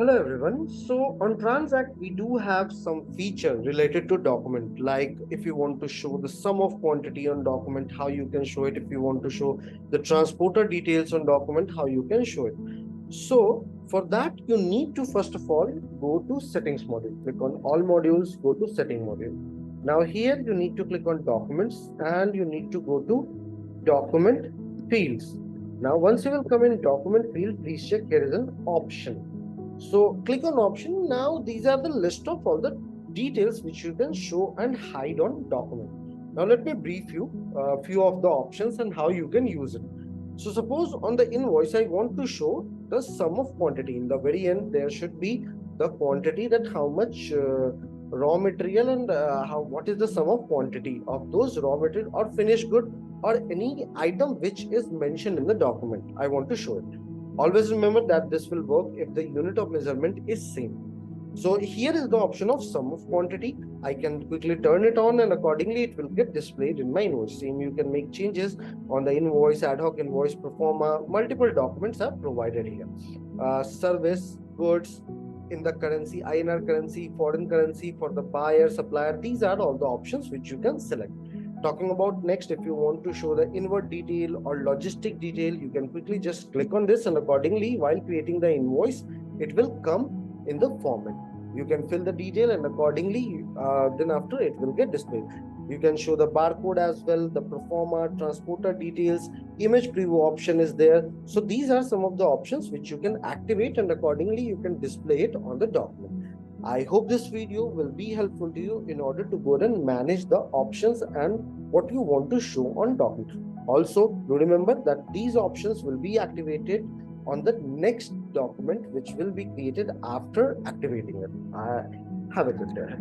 Hello everyone. So on TranZact, we do have some feature related to document. Like if you want to show the sum of quantity on document, how you can show it. If you want to show the transporter details on document, how you can show it. So for that, you need to first of all go to settings module. Click on all modules, go to setting module. Now here you need to click on documents and you need to go to document fields. Now once you will come in document field, please check here is an option. So click on option. Now these are the list of all the details which you can show and hide on document. Now let me brief you a few of the options and how you can use it. So suppose on the invoice, I want to show the sum of quantity. In the very end, there should be the quantity, that how much raw material and how what is the sum of quantity of those raw material or finished good or any item which is mentioned in the document. I want to show it. Always remember that this will work if the unit of measurement is same. So here is the option of sum of quantity. I can quickly turn it on and accordingly it will get displayed in my invoice. Same, you can make changes on the invoice, ad hoc invoice, pro forma. Multiple documents are provided here. Service, goods in the currency, INR currency, foreign currency for the buyer, supplier. These are all the options which you can select. Talking about next, if you want to show the inward detail or logistic detail, you can quickly just click on this and accordingly while creating the invoice, it will come in the format. You can fill the detail and accordingly then after it will get displayed. You can show the barcode as well, the pro forma, transporter details, image preview option is there. So these are some of the options which you can activate and accordingly you can display it on the document. I hope this video will be helpful to you in order to go and manage the options and what you want to show on document. Also, do remember that these options will be activated on the next document which will be created after activating it. Have a good day.